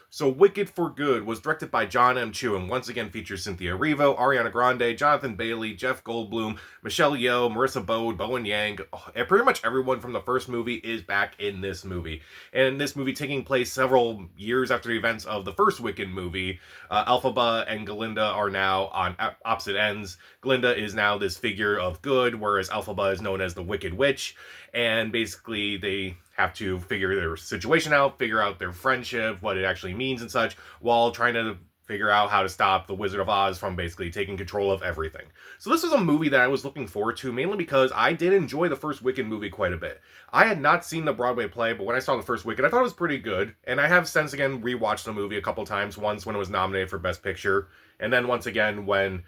So Wicked for Good was directed by John M. Chu and once again features Cynthia Erivo, Ariana Grande, Jonathan Bailey, Jeff Goldblum, Michelle Yeoh, Marissa Bode, Bowen Yang, and pretty much everyone from the first movie is back in this movie. And this movie taking place several years after the events of the first Wicked movie, Elphaba and Glinda are now on opposite ends. Glinda is now this figure of good, whereas Elphaba is known as the Wicked Witch. And basically, they have to figure their situation out, figure out their friendship, what it actually means and such, while trying to figure out how to stop the Wizard of Oz from basically taking control of everything. So this was a movie that I was looking forward to, mainly because I did enjoy the first Wicked movie quite a bit. I had not seen the Broadway play, but when I saw the first Wicked, I thought it was pretty good, and I have since again rewatched the movie a couple times, once when it was nominated for Best Picture, and then once again when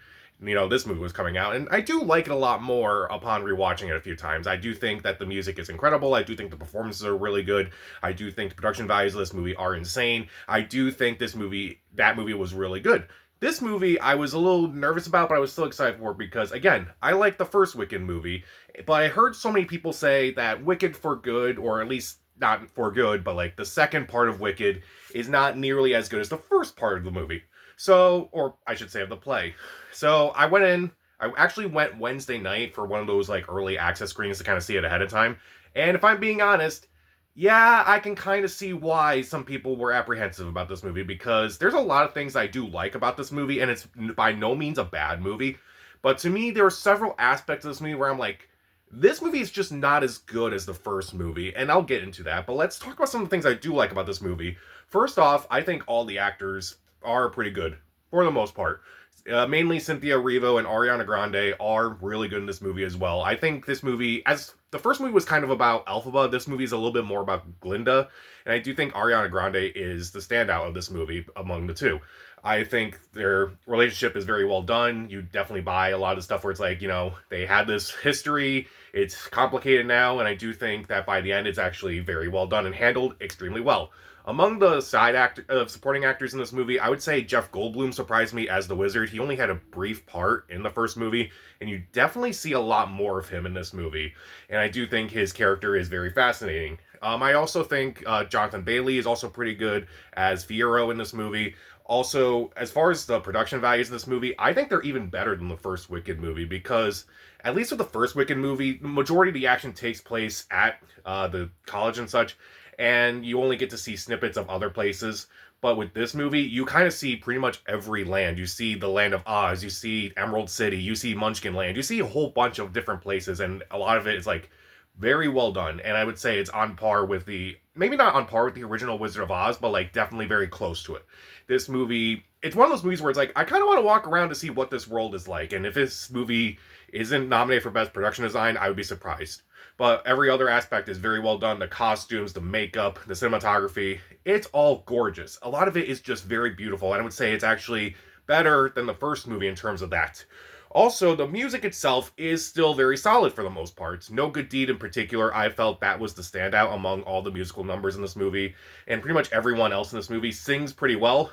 this movie was coming out, and I do like it a lot more upon rewatching it a few times. I do think that the music is incredible. I do think the performances are really good. I do think the production values of this movie are insane. I do think that movie was really good. This movie, I was a little nervous about, but I was still excited for because, again, I like the first Wicked movie, but I heard so many people say that Wicked for Good, or at least not for good, but like the second part of Wicked is not nearly as good as the first part of the movie. So, or I should say of the play. So I actually went Wednesday night for one of those like early access screenings to kind of see it ahead of time. And if I'm being honest, yeah, I can kind of see why some people were apprehensive about this movie because there's a lot of things I do like about this movie, and it's by no means a bad movie. But to me, there are several aspects of this movie where I'm like, this movie is just not as good as the first movie, and I'll get into that. But let's talk about some of the things I do like about this movie. First off, I think all the actors are pretty good for the most part. Mainly Cynthia Erivo and Ariana Grande are really good in this movie as well. I think this movie, as the first movie was kind of about Elphaba, this movie is a little bit more about Glinda, and I do think Ariana Grande is the standout of this movie among the two. I think their relationship is very well done. You definitely buy a lot of stuff where it's like, they had this history, it's complicated now, and I do think that by the end it's actually very well done and handled extremely well. Among the supporting actors in this movie, I would say Jeff Goldblum surprised me as the Wizard. He only had a brief part in the first movie, and you definitely see a lot more of him in this movie. And I do think his character is very fascinating. I also think Jonathan Bailey is also pretty good as Fiyero in this movie. Also, as far as the production values in this movie, I think they're even better than the first Wicked movie because, at least with the first Wicked movie, the majority of the action takes place at the college and such, and you only get to see snippets of other places. But with this movie, you kind of see pretty much every land. You see the land of Oz, you see Emerald City, you see Munchkin Land, you see a whole bunch of different places, and a lot of it is like very well done. And I would say it's on par with maybe not on par with the original Wizard of Oz, but like definitely very close to it. This movie, it's one of those movies where it's like, I kind of want to walk around to see what this world is like. And if this movie isn't nominated for Best Production Design, I would be surprised. But every other aspect is very well done. The costumes, the makeup, the cinematography, it's all gorgeous. A lot of it is just very beautiful, and I would say it's actually better than the first movie in terms of that. Also, the music itself is still very solid for the most part. No Good Deed in particular, I felt that was the standout among all the musical numbers in this movie, and pretty much everyone else in this movie sings pretty well.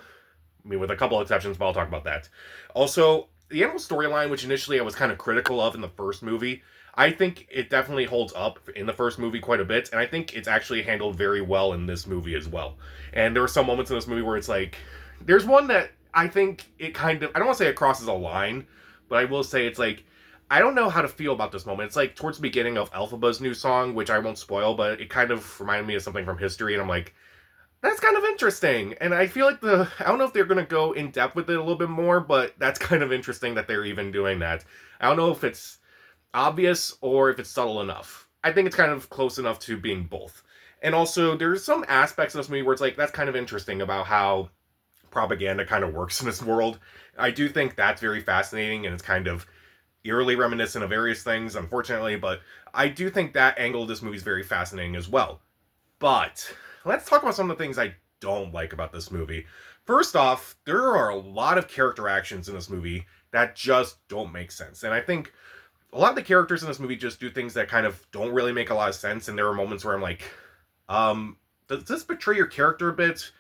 I mean, with a couple of exceptions, but I'll talk about that. Also, the animal storyline, which initially I was kind of critical of in the first movie, I think it definitely holds up in the first movie quite a bit, and I think it's actually handled very well in this movie as well. And there are some moments in this movie where it's like, there's one that I think it kind of, I don't want to say it crosses a line, but I will say it's like, I don't know how to feel about this moment. It's like towards the beginning of Elphaba's new song, which I won't spoil, but it kind of reminded me of something from history, and I'm like, that's kind of interesting. And I feel like I don't know if they're going to go in depth with it a little bit more, but that's kind of interesting that they're even doing that. I don't know if it's obvious or if it's subtle enough. I think it's kind of close enough to being both. And also, there's some aspects of this movie where it's like, that's kind of interesting about how propaganda kind of works in this world. I do think that's very fascinating, and it's kind of eerily reminiscent of various things, unfortunately, but I do think that angle of this movie is very fascinating as well. But let's talk about some of the things I don't like about this movie. First off, there are a lot of character actions in this movie that just don't make sense. And I think a lot of the characters in this movie just do things that kind of don't really make a lot of sense. And there are moments where I'm like, does this betray your character a bit?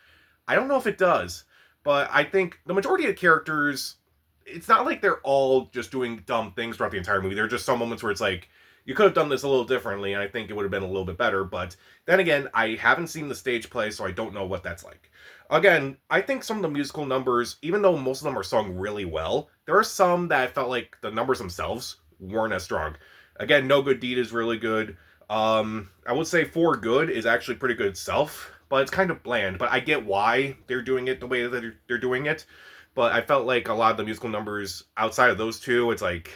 I don't know if it does. But I think the majority of the characters, it's not like they're all just doing dumb things throughout the entire movie. There are just some moments where it's like, you could have done this a little differently, and I think it would have been a little bit better. But then again, I haven't seen the stage play, so I don't know what that's like. Again, I think some of the musical numbers, even though most of them are sung really well, there are some that I felt like the numbers themselves weren't as strong. Again, No Good Deed is really good. I would say For Good is actually pretty good itself, but it's kind of bland. But I get why they're doing it the way that they're doing it. But I felt like a lot of the musical numbers outside of those two, it's like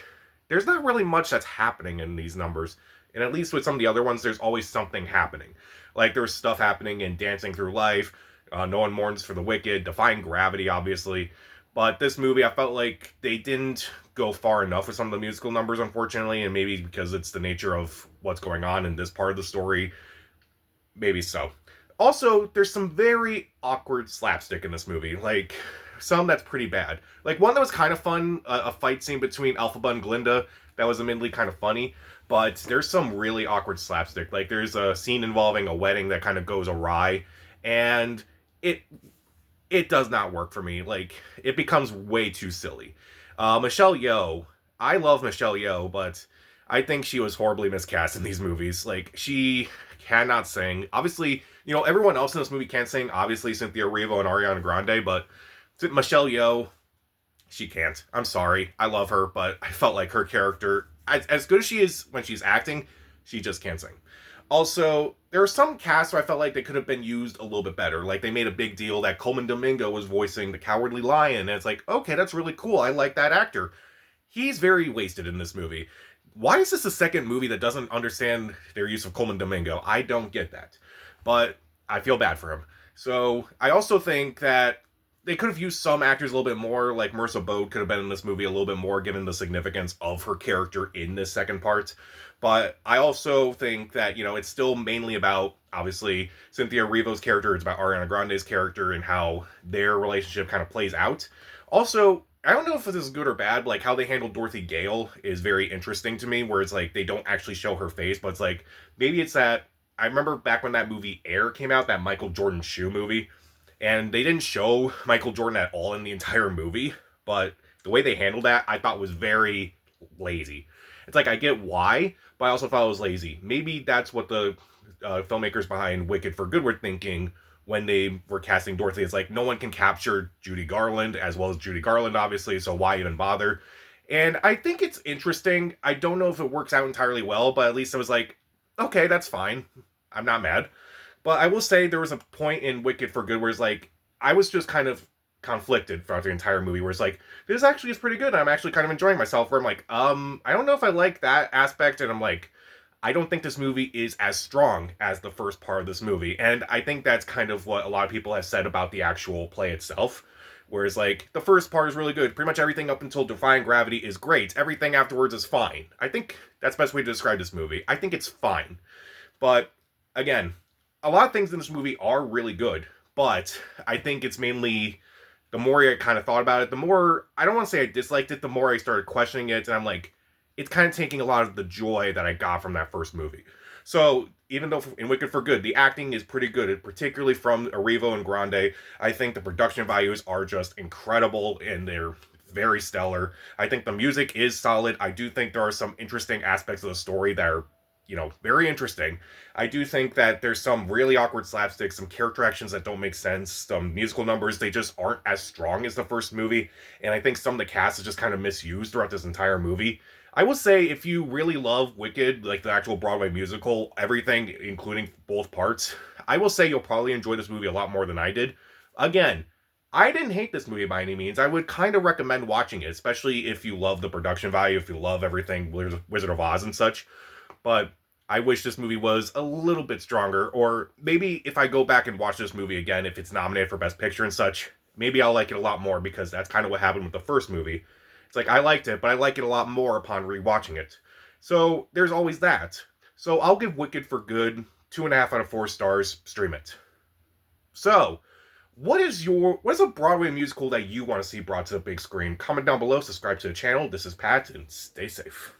there's not really much that's happening in these numbers. And at least with some of the other ones, there's always something happening. Like there's stuff happening in Dancing Through Life, No One Mourns for the Wicked, Defying Gravity, obviously. But this movie, I felt like they didn't go far enough with some of the musical numbers, unfortunately, and maybe because it's the nature of what's going on in this part of the story, maybe so. Also, there's some very awkward slapstick in this movie, like some that's pretty bad. Like one that was kind of fun, a fight scene between Elphaba and Glinda that was admittedly kind of funny, but there's some really awkward slapstick. Like there's a scene involving a wedding that kind of goes awry, and it it does not work for me. Like it becomes way too silly. Michelle Yeoh, I love Michelle Yeoh, but I think she was horribly miscast in these movies. Like she cannot sing. Obviously, everyone else in this movie can't sing. Obviously, Cynthia Erivo and Ariana Grande, but Michelle Yeoh, she can't. I'm sorry. I love her, but I felt like her character, as good as she is when she's acting, she just can't sing. Also, there are some casts where I felt like they could have been used a little bit better. Like they made a big deal that Coleman Domingo was voicing the Cowardly Lion, and it's like, okay, that's really cool. I like that actor. He's very wasted in this movie. Why is this the second movie that doesn't understand their use of Coleman Domingo? I don't get that. But I feel bad for him. So I also think that they could have used some actors a little bit more, like Marissa Bode could have been in this movie a little bit more, given the significance of her character in this second part. But I also think that, it's still mainly about, obviously, Cynthia Erivo's character. It's about Ariana Grande's character and how their relationship kind of plays out. Also, I don't know if this is good or bad, but like how they handle Dorothy Gale is very interesting to me, where it's like they don't actually show her face, but it's like, maybe it's that, I remember back when that movie Air came out, that Michael Jordan shoe movie, and they didn't show Michael Jordan at all in the entire movie, but the way they handled that, I thought was very lazy. It's like, I get why, but I also thought it was lazy. Maybe that's what the filmmakers behind Wicked for Good were thinking when they were casting Dorothy. It's like, no one can capture Judy Garland, as well as Judy Garland, obviously, so why even bother? And I think it's interesting. I don't know if it works out entirely well, but at least I was like, okay, that's fine. I'm not mad. But I will say there was a point in Wicked for Good where it's like, I was just kind of conflicted throughout the entire movie, where it's like, this actually is pretty good. I'm actually kind of enjoying myself, where I'm like, I don't know if I like that aspect. And I'm like, I don't think this movie is as strong as the first part of this movie. And I think that's kind of what a lot of people have said about the actual play itself. Whereas, like, the first part is really good. Pretty much everything up until Defying Gravity is great. Everything afterwards is fine. I think that's the best way to describe this movie. I think it's fine. But, again, a lot of things in this movie are really good. But I think it's mainly, the more I kind of thought about it, the more, I don't want to say I disliked it, the more I started questioning it. And I'm like, it's kind of taking a lot of the joy that I got from that first movie. So, even though in Wicked for Good, the acting is pretty good, particularly from Erivo and Grande, I think the production values are just incredible and they're very stellar. I think the music is solid. I do think there are some interesting aspects of the story that are, very interesting. I do think that there's some really awkward slapstick, some character actions that don't make sense, some musical numbers, they just aren't as strong as the first movie, and I think some of the cast is just kind of misused throughout this entire movie. I will say, if you really love Wicked, like the actual Broadway musical, everything, including both parts, I will say you'll probably enjoy this movie a lot more than I did. Again, I didn't hate this movie by any means. I would kind of recommend watching it, especially if you love the production value, if you love everything Wizard of Oz and such. But I wish this movie was a little bit stronger, or maybe if I go back and watch this movie again, if it's nominated for Best Picture and such, maybe I'll like it a lot more, because that's kind of what happened with the first movie. It's like, I liked it, but I like it a lot more upon rewatching it. So, there's always that. So, I'll give Wicked for Good 2.5 out of 4 stars. Stream it. So, what is a Broadway musical that you want to see brought to the big screen? Comment down below, subscribe to the channel. This is Pat, and stay safe.